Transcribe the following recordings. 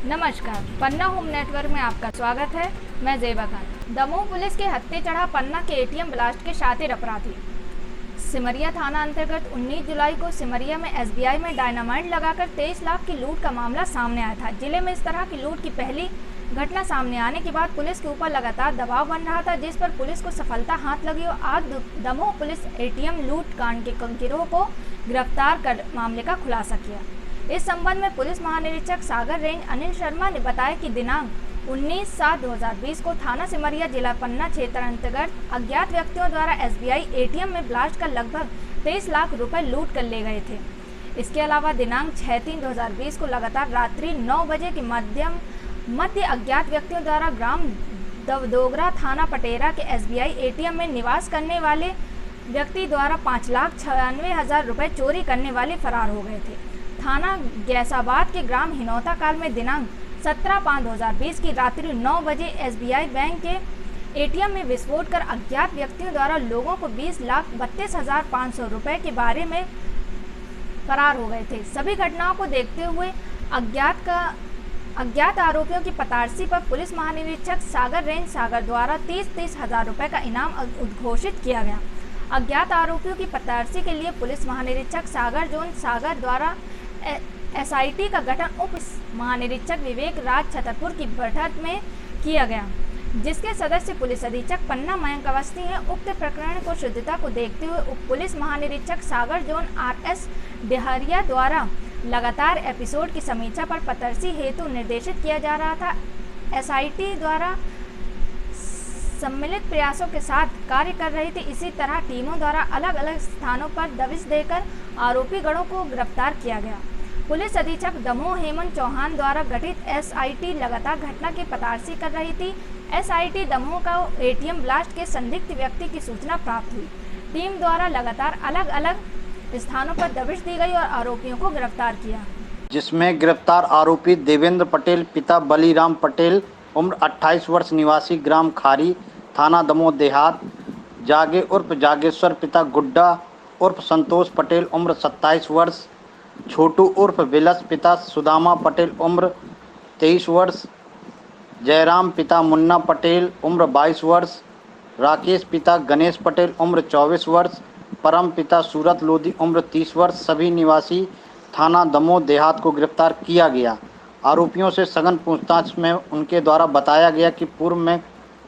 नमस्कार, पन्ना home network में आपका स्वागत है। मैं ज़ेबा खान। दमोह पुलिस के हत्थे चढ़ा पन्ना के एटीएम ब्लास्ट के शातिर अपराधी। सिमरिया थाना अंतर्गत 19 जुलाई को सिमरिया में एसबीआई में डायनामाइट लगाकर 23 लाख की लूट का मामला सामने आया था। जिले में इस तरह की लूट की पहली घटना सामने आने के बाद पुलिस के ऊपर लगातार दबाव बन रहा था, जिस पर पुलिस को सफलता हाथ लगी और आज दमोह पुलिस एटीएम लूट कांड के गिरोह को गिरफ्तार कर मामले का खुलासा किया। इस संबंध में पुलिस महानिरीक्षक सागर रेंज अनिल शर्मा ने बताया कि दिनांक 19/7/2020 को थाना सिमरिया जिला पन्ना क्षेत्र अंतर्गत अज्ञात व्यक्तियों द्वारा एसबीआई एटीएम में ब्लास्ट कर लगभग 23 लाख रुपए लूट कर ले गए थे। इसके अलावा दिनांक 6/3/2020 को लगातार रात्रि 9 बजे के मध्य अज्ञात व्यक्तियों द्वारा ग्राम दवदोगरा थाना पटेरा के एसबीआई एटीएम में निवास करने वाले व्यक्ति द्वारा 5,96,000 रुपए चोरी करने वाले फरार हो गए थे। थाना गैसाबाद के ग्राम हिनौता काल में दिनांक 17/5/2020 की रात्रि 9 बजे एसबीआई बैंक के एटीएम में विस्फोट कर अज्ञात व्यक्तियों द्वारा लोगों को 20,32,500 रुपए के बारे में फरार हो गए थे। सभी घटनाओं को देखते हुए अज्ञात आरोपियों की पतारसी पर पुलिस महानिरीक्षक सागर रेंज सागर द्वारा 30-30 हजार रुपए का इनाम उद्घोषित किया गया। अज्ञात आरोपियों की पतारसी के लिए पुलिस महानिरीक्षक सागर जोन सागर द्वारा एसआईटी का गठन उप महानिरीक्षक विवेक राज छतरपुर की बैठक में किया गया, जिसके सदस्य पुलिस अधीक्षक पन्ना मयंक अवस्थी हैं। उक्त प्रकरण को शुद्धता को देखते हुए उप पुलिस महानिरीक्षक सागर जोन RS डेहरिया द्वारा लगातार एपिसोड की समीक्षा पर पतारसी हेतु निर्देशित किया जा रहा था। एसआईटी द्वारा सम्मिलित प्रयासों के साथ कार्य कर रही थी। इसी तरह टीमों द्वारा अलग अलग स्थानों पर दबिश देकर आरोपी गणों को गिरफ्तार किया गया। पुलिस अधीक्षक दमोह हेमंत चौहान द्वारा गठित एसआईटी लगातार घटना की पतारसी कर रही थी। एसआईटी दमोह का एटीएम ब्लास्ट के संदिग्ध व्यक्ति की सूचना प्राप्त हुई। टीम द्वारा लगातार अलग अलग स्थानों पर दबिश दी गई और आरोपियों को गिरफ्तार किया, जिसमें गिरफ्तार आरोपी देवेंद्र पटेल पिता बलीराम पटेल उम्र 28 वर्ष निवासी ग्राम खारी थाना दमोह देहात, जागे उर्फ जागेश्वर पिता गुड्डा उर्फ संतोष पटेल उम्र 27 वर्ष, छोटू उर्फ विलस पिता सुदामा पटेल उम्र 23 वर्ष, जयराम पिता मुन्ना पटेल उम्र 22 वर्ष, राकेश पिता गणेश पटेल उम्र 24 वर्ष, परम पिता सूरत लोधी उम्र 30 वर्ष सभी निवासी थाना दमोह देहात को गिरफ्तार किया गया। आरोपियों से सघन पूछताछ में उनके द्वारा बताया गया कि पूर्व में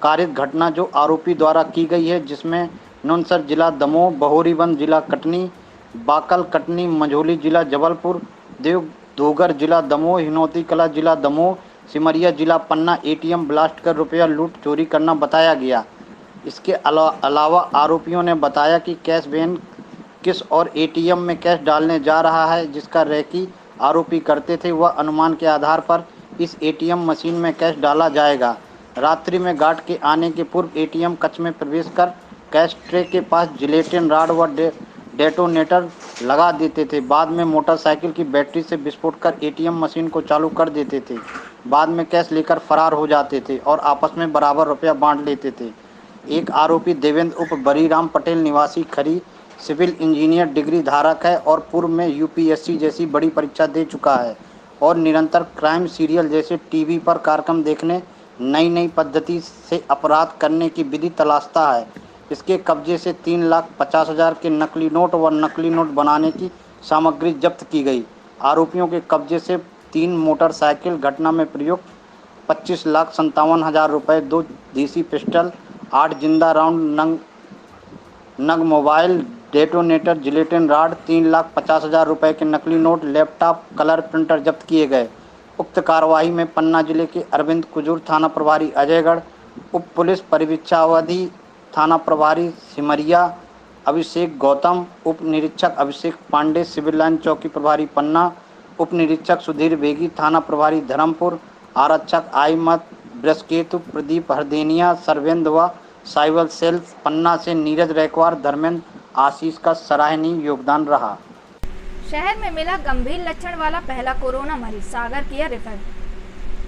कारित घटना जो आरोपी द्वारा की गई है, जिसमें नुनसर जिला दमोह, बहोरीबंद जिला कटनी, बाकल कटनी, मंझोली जिला जबलपुर, देवधोगर जिला दमोह, हिनौती कला जिला दमोह, सिमरिया जिला पन्ना एटीएम ब्लास्ट कर रुपया लूट चोरी करना बताया गया। इसके अलावा आरोपियों ने बताया कि कैश वैन किस और एटीएम में कैश डालने जा रहा है, जिसका रेकी आरोपी करते थे। वह अनुमान के आधार पर इस एटीएम मशीन में कैश डाला जाएगा। रात्रि में गार्ड के आने के पूर्व एटीएम कक्ष में प्रवेश कर कैश ट्रे के पास जिलेटिन राड व डेटोनेटर लगा देते थे। बाद में मोटरसाइकिल की बैटरी से विस्फोट कर एटीएम मशीन को चालू कर देते थे। बाद में कैश लेकर फरार हो जाते थे और आपस में बराबर रुपया बांट लेते थे। एक आरोपी देवेंद्र उर्फ बलीराम पटेल निवासी खरी सिविल इंजीनियर डिग्री धारक है और पूर्व में यूपीएससी जैसी बड़ी परीक्षा दे चुका है और निरंतर क्राइम सीरियल जैसे टीवी पर कार्यक्रम देखने, नई पद्धति से अपराध करने की विधि तलाशता है। इसके कब्जे से 3,50,000 के नकली नोट व नकली नोट बनाने की सामग्री जब्त की गई। आरोपियों के कब्जे से 3 मोटरसाइकिल, घटना में प्रयुक्त 25,57,000 रुपये, 2 देसी पिस्टल, 8 जिंदा राउंड, नग मोबाइल, डेटोनेटर, जिलेटिन राड, 3,50,000 रुपये के नकली नोट, लैपटॉप, कलर प्रिंटर जब्त किए गए। उक्त कार्रवाई में पन्ना जिले के अरविंद कुजूर थाना प्रभारी अजयगढ़, उप पुलिस परिवीक्षावधि थाना प्रभारी सिमरिया अभिषेक गौतम, उप निरीक्षक अभिषेक पांडे सिविल लाइन चौकी प्रभारी पन्ना, उप निरीक्षक सुधीर बेगी थाना प्रभारी धर्मपुर, आरक्षक आईमत बृहस्केतु प्रदीप हरदेनिया सर्वेंद्र व साइबर सेल पन्ना से नीरज रैकवार धर्मेंद्र आशीष का सराहनीय योगदान रहा। शहर में मिला गंभीर लक्षण वाला पहला कोरोना मरीज, सागर किया रेफर।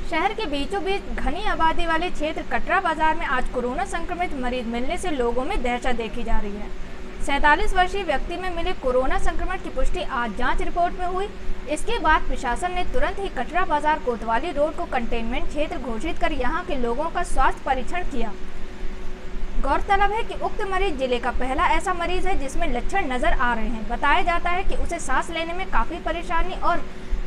शहर के बीचों बीच घनी आबादी वाले क्षेत्र कटरा बाजार में आज कोरोना संक्रमित मरीज मिलने से लोगों में दहशत देखी जा रही है। 47 वर्षीय व्यक्ति में मिले कोरोना संक्रमण की पुष्टि आज जांच रिपोर्ट में हुई। इसके बाद प्रशासन ने तुरंत ही कटरा बाजार कोतवाली रोड को कंटेनमेंट क्षेत्र घोषित कर यहां के लोगों का स्वास्थ्य परीक्षण किया। गौरतलब है कि उक्त मरीज जिले का पहला ऐसा मरीज है जिसमें लक्षण नजर आ रहे हैं। बताया जाता है कि उसे सांस लेने में काफी परेशानी और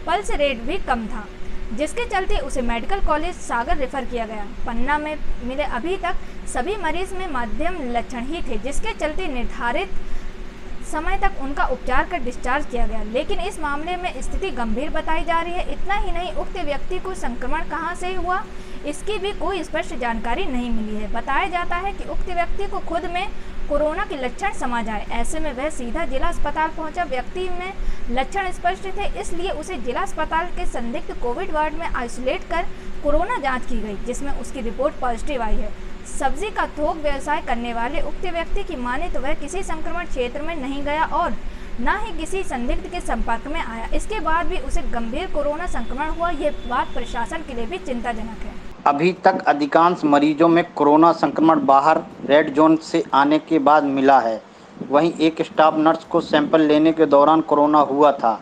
पल्स रेट भी कम था, जिसके चलते उसे मेडिकल कॉलेज सागर रेफर किया गया। पन्ना में मिले अभी तक सभी मरीज में मध्यम लक्षण ही थे, जिसके चलते निर्धारित समय तक उनका उपचार कर डिस्चार्ज किया गया, लेकिन इस मामले में स्थिति गंभीर बताई जा रही है। इतना ही नहीं, उक्त व्यक्ति को संक्रमण कहां से हुआ इसकी भी कोई स्पष्ट जानकारी नहीं मिली है। बताया जाता है कि उक्त व्यक्ति को खुद में कोरोना के लक्षण समझ आए, ऐसे में वह सीधा जिला अस्पताल पहुंचा। व्यक्ति में लक्षण स्पष्ट थे, इसलिए उसे जिला अस्पताल के संदिग्ध कोविड वार्ड में आइसोलेट कर कोरोना जांच की गई, जिसमें उसकी रिपोर्ट पॉजिटिव आई है। सब्जी का थोक व्यवसाय करने वाले उक्त व्यक्ति की माने तो वह किसी संक्रमण क्षेत्र में नहीं गया और न ही किसी संदिग्ध के संपर्क में आया। इसके बाद भी उसे गंभीर कोरोना संक्रमण हुआ, ये बात प्रशासन के लिए भी चिंताजनक है। अभी तक अधिकांश मरीजों में कोरोना संक्रमण बाहर रेड जोन से आने के बाद मिला है। वहीं एक स्टाफ नर्स को सैंपल लेने के दौरान कोरोना हुआ था,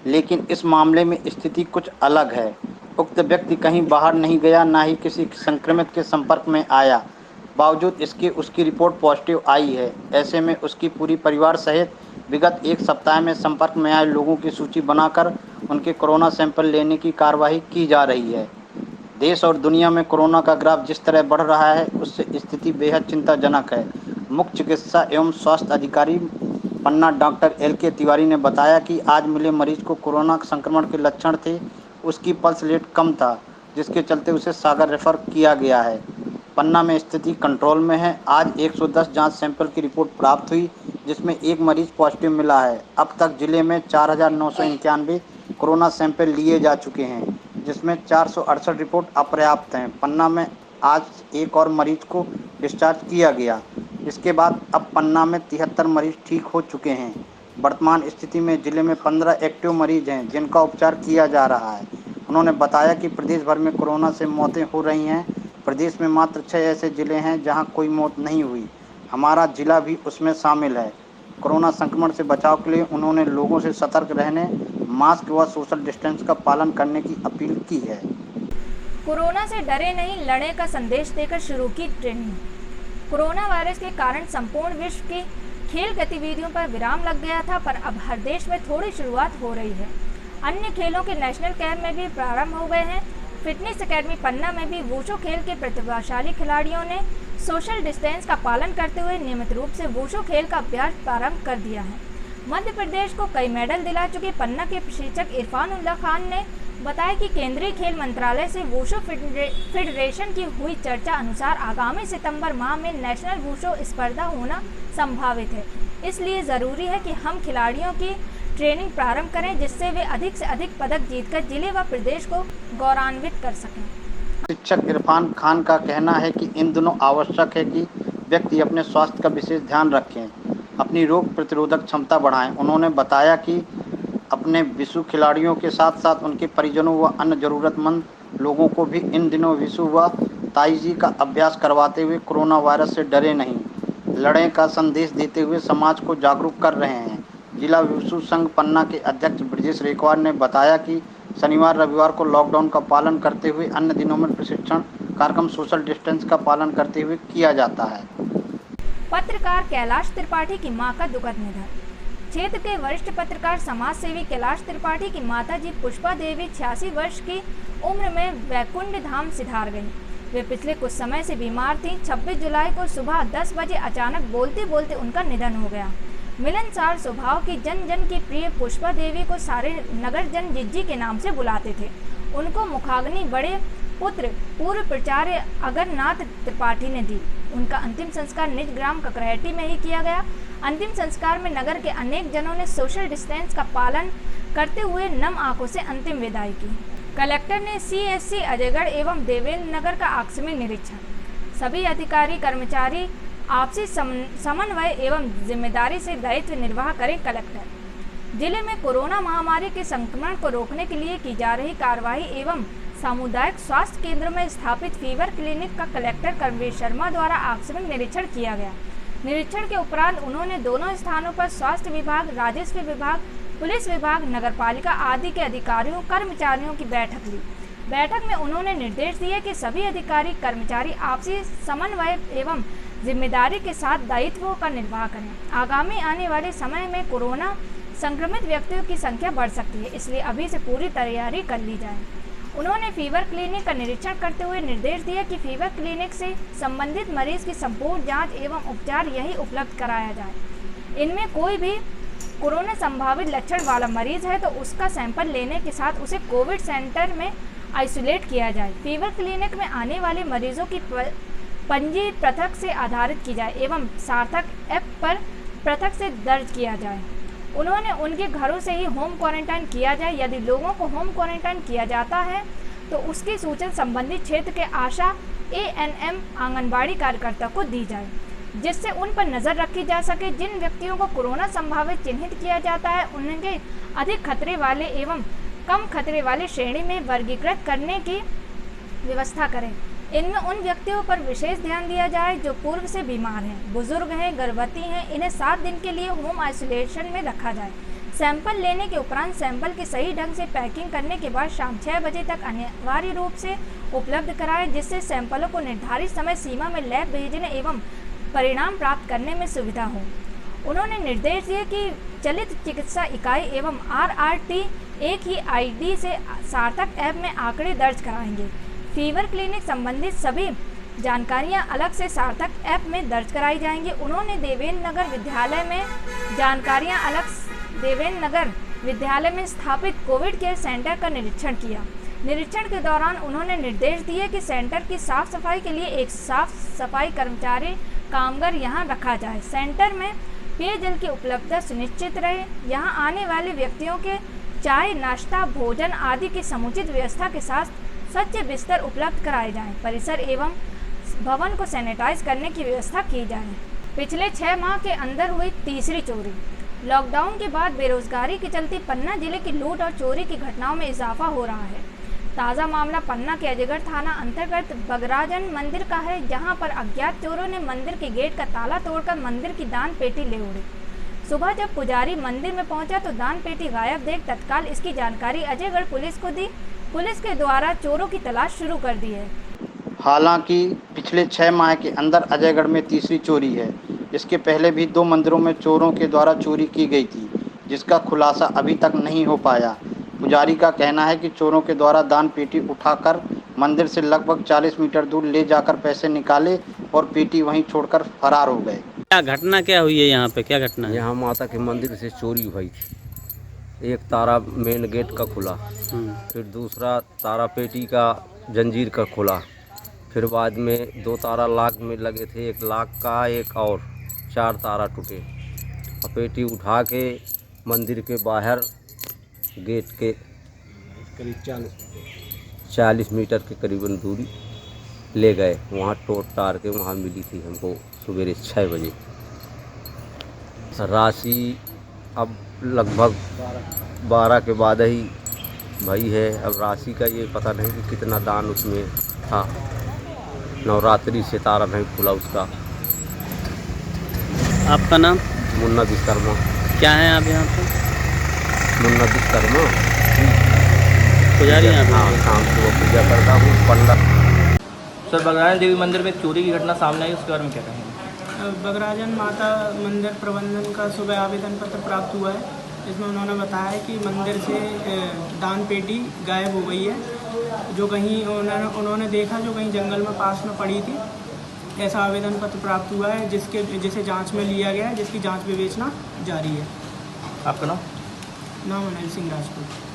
लेकिन इस मामले में स्थिति कुछ अलग है। उक्त व्यक्ति कहीं बाहर नहीं गया, ना ही किसी संक्रमित के संपर्क में आया। बावजूद इसके उसकी रिपोर्ट पॉजिटिव आई है। ऐसे में उसकी पूरी परिवार सहित विगत एक सप्ताह में संपर्क में आए लोगों की सूची बनाकर उनके कोरोना सैंपल लेने की कार्यवाही की जा रही है। देश और दुनिया में कोरोना का ग्राफ जिस तरह बढ़ रहा है, उससे स्थिति बेहद चिंताजनक है। मुख्य चिकित्सा एवं स्वास्थ्य अधिकारी पन्ना डॉक्टर LK तिवारी ने बताया कि आज मिले मरीज को कोरोना संक्रमण के लक्षण थे। उसकी पल्स रेट कम था, जिसके चलते उसे सागर रेफर किया गया है। पन्ना में स्थिति कंट्रोल में है। आज 110 जांच सैंपल की रिपोर्ट प्राप्त हुई, जिसमें एक मरीज पॉजिटिव मिला है। अब तक जिले में 4991 कोरोना सैंपल लिए जा चुके हैं, जिसमें 468 रिपोर्ट अपर्याप्त हैं। पन्ना में आज एक और मरीज को डिस्चार्ज किया गया। इसके बाद अब पन्ना में 73 मरीज ठीक हो चुके हैं। वर्तमान स्थिति में जिले में 15 एक्टिव मरीज हैं, जिनका उपचार किया जा रहा है। उन्होंने बताया कि प्रदेश भर में कोरोना से मौतें हो रही हैं। प्रदेश में मात्र 6 ऐसे जिले हैं जहां कोई मौत नहीं हुई। हमारा जिला भी उसमें शामिल है। कोरोना संक्रमण से बचाव के लिए उन्होंने लोगों से सतर्क रहने, मास्क व सोशल डिस्टेंस का पालन करने की अपील की है। कोरोना से डरे नहीं, लड़े का संदेश देकर शुरू की ट्रेनिंग। कोरोना वायरस के कारण संपूर्ण विश्व की खेल गतिविधियों पर विराम लग गया था, पर अब हर देश में थोड़ी शुरुआत हो रही है। अन्य खेलों के नेशनल कैंप में भी प्रारंभ हो गए हैं। फिटनेस एकेडमी पन्ना में भी वूशु खेल के प्रतिभाशाली खिलाड़ियों ने सोशल डिस्टेंस का पालन करते हुए नियमित रूप से वूशु खेल का अभ्यास प्रारंभ कर दिया है। मध्य प्रदेश को कई मेडल दिला चुके पन्ना के प्रशिक्षक इरफान उल्लाह खान ने बताया कि केंद्रीय खेल मंत्रालय से वूशु फेडरेशन की हुई चर्चा अनुसार आगामी सितंबर माह में नेशनल वूशु स्पर्धा होना संभावित है। इसलिए ज़रूरी है कि हम खिलाड़ियों की ट्रेनिंग प्रारंभ करें, जिससे वे अधिक से अधिक पदक जीतकर जिले व प्रदेश को गौरवान्वित कर सकें। शिक्षक इरफान खान का कहना है कि इन दिनों आवश्यक है कि व्यक्ति अपने स्वास्थ्य का विशेष ध्यान रखें, अपनी रोग प्रतिरोधक क्षमता बढ़ाएं। उन्होंने बताया कि अपने विशु खिलाड़ियों के साथ साथ उनके परिजनों व अन्य ज़रूरतमंद लोगों को भी इन दिनों विशु व ताइजी का अभ्यास करवाते हुए कोरोना वायरस से डरे नहीं, लड़ें का संदेश देते हुए समाज को जागरूक कर रहे हैं। जिला विशु संघ पन्ना के अध्यक्ष ब्रजेश रेखवार ने बताया कि शनिवार रविवार को लॉकडाउन का पालन करते हुए अन्य दिनों में प्रशिक्षण कार्यक्रम सोशल डिस्टेंस का पालन करते हुए किया जाता है। पत्रकार कैलाश त्रिपाठी की मां का दुखद निधन। क्षेत्र के वरिष्ठ पत्रकार समाज सेवी कैलाश त्रिपाठी की माताजी पुष्पा देवी 86 वर्ष की उम्र में वैकुंठ धाम सिधार गई। वे पिछले कुछ समय से बीमार थीं। 26 जुलाई को सुबह 10 बजे अचानक बोलते बोलते उनका निधन हो गया। मिलनसार स्वभाव की जन जन की प्रिय पुष्पा देवी को सारे नगर जन जिज्जी के नाम से बुलाते थे। उनको मुखाग्नि बड़े पुत्र पूर्व प्राचार्य अगरनाथ त्रिपाठी ने दी। उनका अंतिम संस्कार निज ग्राम ककरहट्टी में ही किया गया। अंतिम संस्कार में नगर के अनेक जनों ने सोशल डिस्टेंस का पालन करते हुए नम आंखों से अंतिम विदाई की। कलेक्टर ने CSC अजयगढ़ एवं देवेंद्र नगर का आकस्मिक निरीक्षण। सभी अधिकारी कर्मचारी आपसी समन्वय एवं जिम्मेदारी से दायित्व निर्वाह करें। कलेक्टर जिले में कोरोना महामारी के संक्रमण को रोकने के लिए की जा रही कार्रवाई एवं सामुदायिक स्वास्थ्य केंद्र में स्थापित फीवर क्लिनिक का कलेक्टर कर्मवीर शर्मा द्वारा आकस्मिक निरीक्षण किया गया। निरीक्षण के उपरांत उन्होंने दोनों स्थानों पर स्वास्थ्य विभाग, राजस्व विभाग, पुलिस विभाग, नगरपालिका आदि के अधिकारियों कर्मचारियों की बैठक ली। बैठक में उन्होंने निर्देश दिए कि सभी अधिकारी कर्मचारी आपसी समन्वय एवं जिम्मेदारी के साथ दायित्वों का निर्वाह करें। आगामी आने वाले समय में कोरोना संक्रमित व्यक्तियों की संख्या बढ़ सकती है, इसलिए अभी से पूरी तैयारी कर ली जाए। उन्होंने फीवर क्लिनिक का निरीक्षण करते हुए निर्देश दिया कि फीवर क्लिनिक से संबंधित मरीज की संपूर्ण जांच एवं उपचार यही उपलब्ध कराया जाए। इनमें कोई भी कोरोना संभावित लक्षण वाला मरीज है तो उसका सैंपल लेने के साथ उसे कोविड सेंटर में आइसोलेट किया जाए। फीवर क्लिनिक में आने वाले मरीजों की पंजी पृथक से आधारित की जाए एवं सार्थक ऐप पर पृथक से दर्ज किया जाए। उन्होंने उनके घरों से ही होम क्वारंटाइन किया जाए। यदि लोगों को होम क्वारंटाइन किया जाता है तो उसकी सूचना संबंधित क्षेत्र के आशा, ANM, आंगनबाड़ी कार्यकर्ता को दी जाए, जिससे उन पर नज़र रखी जा सके। जिन व्यक्तियों को कोरोना संभावित चिन्हित किया जाता है उनके अधिक खतरे वाले एवं कम खतरे वाले श्रेणी में वर्गीकृत करने की व्यवस्था करें। इनमें उन व्यक्तियों पर विशेष ध्यान दिया जाए जो पूर्व से बीमार हैं, बुजुर्ग हैं, गर्भवती हैं। इन्हें 7 दिन के लिए होम आइसोलेशन में रखा जाए। सैंपल लेने के उपरांत सैंपल की सही ढंग से पैकिंग करने के बाद शाम 6 बजे तक अनिवार्य रूप से उपलब्ध कराएं, जिससे सैंपलों को निर्धारित समय सीमा में लैब भेजने एवं परिणाम प्राप्त करने में सुविधा हो। उन्होंने निर्देश दिए कि चलित चिकित्सा इकाई एवं RRT एक ही ID से सार्थक ऐप में आंकड़े दर्ज कराएंगे। फीवर क्लिनिक संबंधित सभी जानकारियां अलग से सार्थक ऐप में दर्ज कराई जाएंगी। उन्होंने देवेंद्र नगर विद्यालय में स्थापित कोविड केयर सेंटर का निरीक्षण किया। निरीक्षण के दौरान उन्होंने निर्देश दिए कि सेंटर की साफ सफाई के लिए एक साफ सफाई कर्मचारी कामगार यहां रखा जाए। सेंटर में पेयजल की उपलब्धता सुनिश्चित रहे। यहां आने वाले व्यक्तियों के चाय, नाश्ता, भोजन आदि की समुचित व्यवस्था के साथ स्वच्छ बिस्तर उपलब्ध कराए जाएं। परिसर एवं भवन को सैनिटाइज करने की व्यवस्था की जाए। पिछले 6 माह के अंदर हुई तीसरी चोरी। लॉकडाउन के बाद बेरोजगारी के चलते पन्ना जिले की लूट और चोरी की घटनाओं में इजाफा हो रहा है। ताज़ा मामला पन्ना के अजयगढ़ थाना अंतर्गत बगराजन मंदिर का है, जहां पर अज्ञात चोरों ने मंदिर के गेट का ताला तोड़कर मंदिर की दान पेटी ले उड़े। सुबह जब पुजारी मंदिर में पहुंचा तो दान पेटी गायब देख तत्काल इसकी जानकारी अजयगढ़ पुलिस को दी। पुलिस के द्वारा चोरों की तलाश शुरू कर दी है। हालांकि पिछले 6 माह के अंदर अजयगढ़ में तीसरी चोरी है। इसके पहले भी 2 मंदिरों में चोरों के द्वारा चोरी की गई थी, जिसका खुलासा अभी तक नहीं हो पाया। पुजारी का कहना है कि चोरों के द्वारा दान पेटी उठाकर मंदिर से लगभग 40 मीटर दूर ले जाकर पैसे निकाले और पेटी वहीं छोड़कर फरार हो गए। क्या घटना क्या हुई है यहाँ पे, क्या घटना है? यहाँ माता के मंदिर से चोरी हुई थी। एक तारा मेन गेट का खुला, फिर दूसरा तारा पेटी का जंजीर का खुला, फिर बाद में 2 तारा लाख में लगे थे, 1 लाख का एक और 4 तारा टूटे। और पेटी उठा के मंदिर के बाहर गेट के करीब 40 मीटर के करीबन दूरी ले गए। वहाँ टोट टार के वहाँ मिली थी हमको सवेरे 6 बजे। राशि अब लगभग 12 के बाद ही भई है। अब राशि का ये पता नहीं कि कितना दान उसमें था। नवरात्रि से तारा नहीं खुला उसका। आपका नाम? मुन्ना विश्वकर्मा। क्या है आप यहाँ पे? मुन्ना विश्वकर्मा पुजारी यहाँ पे? हाँ, शाम को पूजा करता हूँ। पंडित सर, बगराजन देवी मंदिर में एक चोरी की घटना सामने आई, उसके बारे में क्या कहेंगे? बगराजन माता मंदिर प्रबंधन का सुबह आवेदन पत्र प्राप्त हुआ है। इसमें उन्होंने बताया कि मंदिर से दान पेटी गायब हो गई है, जो कहीं उन्होंने देखा जो कहीं जंगल में पास में पड़ी थी। ऐसा आवेदन पत्र प्राप्त हुआ है जिसे जांच में लिया गया है, जिसकी जांच विवेचना जारी है। आपका नाम? नाम अनिल सिंह राजपूत।